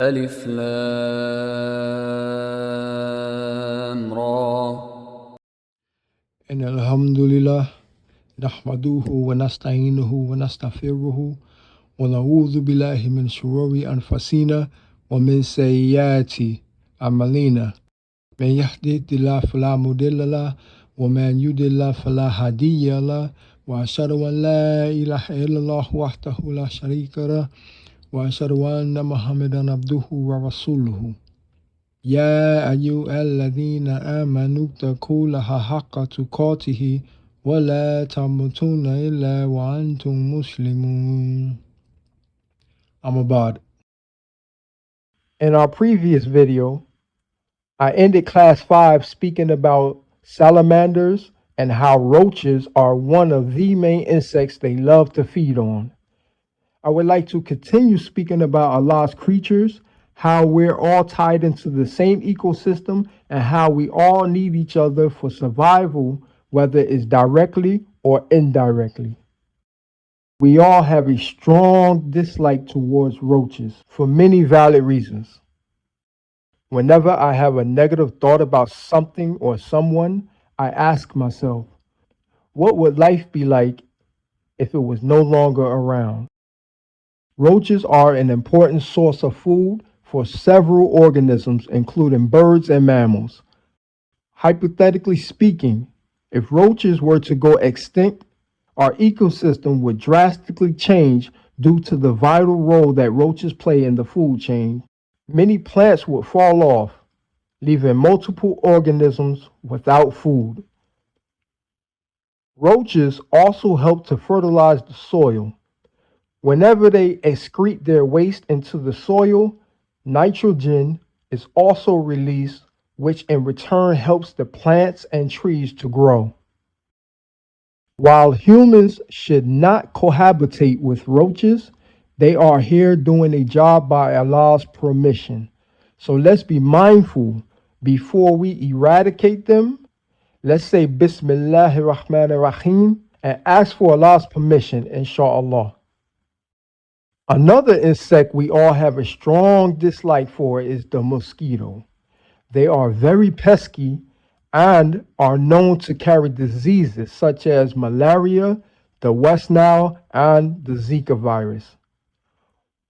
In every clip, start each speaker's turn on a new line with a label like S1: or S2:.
S1: ألف لام را.
S2: إن الحمد لله نحمده ونستعينه ونستغفره ونعوذ بالله من شرور أنفسنا ومن سيئات أعمالنا. من يهده الله فلا مضل له ومن يضلل فلا هادي له وأشهد أن لا إله إلا الله وحده لا شريك له وأشهد أن محمدا عبده ورسوله. يا أيها الذين آمنوا اتقوا الله حق تقاته ولا تموتن إلا وأنتم مسلمون. أما بعد. In our previous video, I ended class 5 speaking about salamanders and how roaches are one of the main insects they love to feed on. I would like to continue speaking about Allah's creatures, how we're all tied into the same ecosystem, and how we all need each other for survival, whether it's directly or indirectly. We all have a strong dislike towards roaches for many valid reasons. Whenever I have a negative thought about something or someone, I ask myself, what would life be like if it was no longer around? Roaches are an important source of food for several organisms, including birds and mammals. Hypothetically speaking, if roaches were to go extinct, our ecosystem would drastically change due to the vital role that roaches play in the food chain. Many plants would fall off, leaving multiple organisms without food. Roaches also help to fertilize the soil. Whenever they excrete their waste into the soil, nitrogen is also released, which in return helps the plants and trees to grow. While humans should not cohabitate with roaches, they are here doing a job by Allah's permission. So let's be mindful before we eradicate them. Let's say Bismillahir Rahmanir Rahim and ask for Allah's permission, inshallah. Another insect we all have a strong dislike for is the mosquito. They are very pesky and are known to carry diseases such as malaria, the West Nile, and the Zika virus.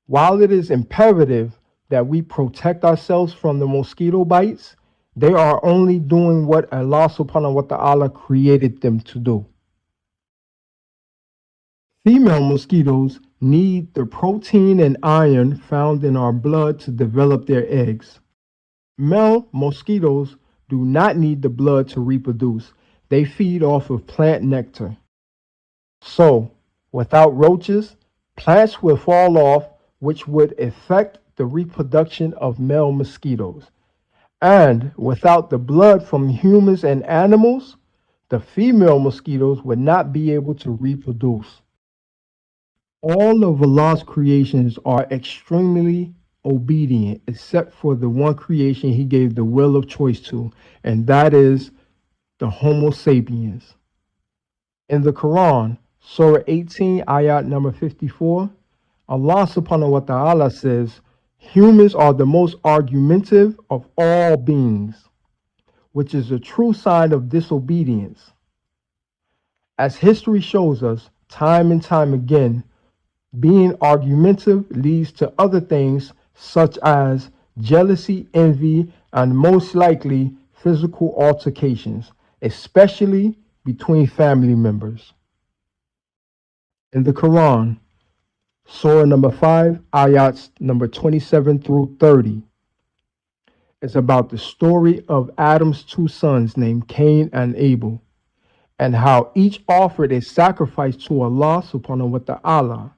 S2: While it is imperative that we protect ourselves from the mosquito bites, they are only doing what Allah subhanahu wa ta'ala created them to do. Female mosquitoes need the protein and iron found in our blood to develop their eggs. Male mosquitoes do not need the blood to reproduce. They feed off of plant nectar. So, without roaches, plants will fall off, which would affect the reproduction of male mosquitoes. And without the blood from humans and animals, the female mosquitoes would not be able to reproduce. All of Allah's creations are extremely obedient, except for the one creation He gave the will of choice to, and that is the Homo sapiens. In the Quran, Surah 18, ayat number 54, Allah subhanahu wa ta'ala says, humans are the most argumentative of all beings, which is a true sign of disobedience. As history shows us, time and time again, being argumentative leads to other things such as jealousy, envy, and most likely physical altercations, especially between family members. In the Quran, Surah number 5, ayats number 27 through 30, it's about the story of Adam's two sons named Cain and Abel, and how each offered a sacrifice to Allah subhanahu wa ta'ala.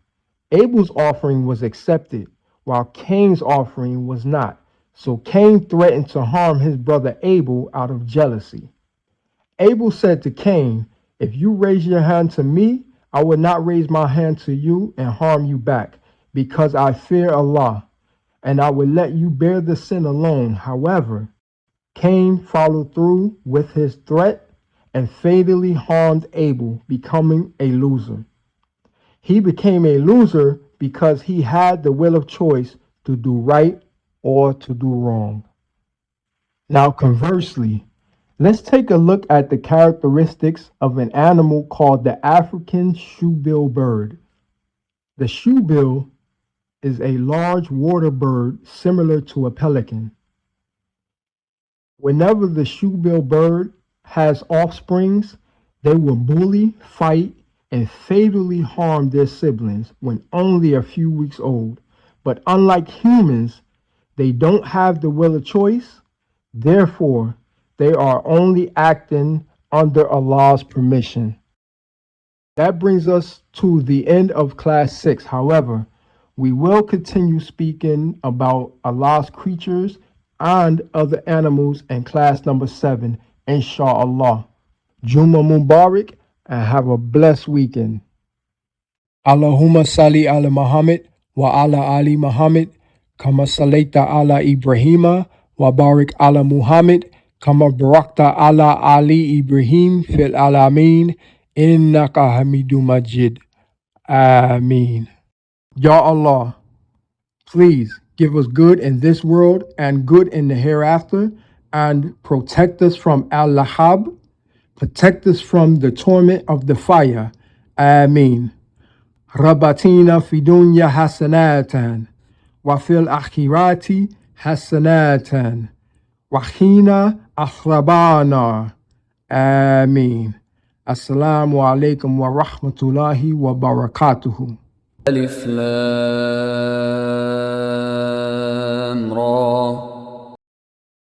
S2: Abel's offering was accepted, while Cain's offering was not. So Cain threatened to harm his brother Abel out of jealousy. Abel said to Cain, if you raise your hand to me, I will not raise my hand to you and harm you back, because I fear Allah, and I will let you bear the sin alone. However, Cain followed through with his threat and fatally harmed Abel, becoming a loser. He became a loser because he had the will of choice to do right or to do wrong. Now, conversely, let's take a look at the characteristics of an animal called the African shoebill bird. The shoebill is a large water bird similar to a pelican. Whenever the shoebill bird has offsprings, they will bully, fight, and fatally harm their siblings when only a few weeks old. But unlike humans, they don't have the will of choice. Therefore, they are only acting under Allah's permission. That brings us to the end of class 6. However, we will continue speaking about Allah's creatures and other animals in class number 7, inshallah. Juma Mubarak and have a blessed weekend. Allahumma salli ala Muhammad wa ala ali Muhammad kama sallaita ala Ibrahima wa barik ala Muhammad kama barakta ala ali Ibrahim fil alamin innaka hamidum majid. Ameen. Ya Allah, please give us good in this world and good in the hereafter, and protect us from al-lahab, protect us from the torment of the fire. Ameen. Rabatina fidunya hasanatan, wa fil akhirati hasanatan, wa khina akhrabana. Ameen. Assalamu alaikum wa rahmatullahi wa barakatuhu.
S1: ألف لام را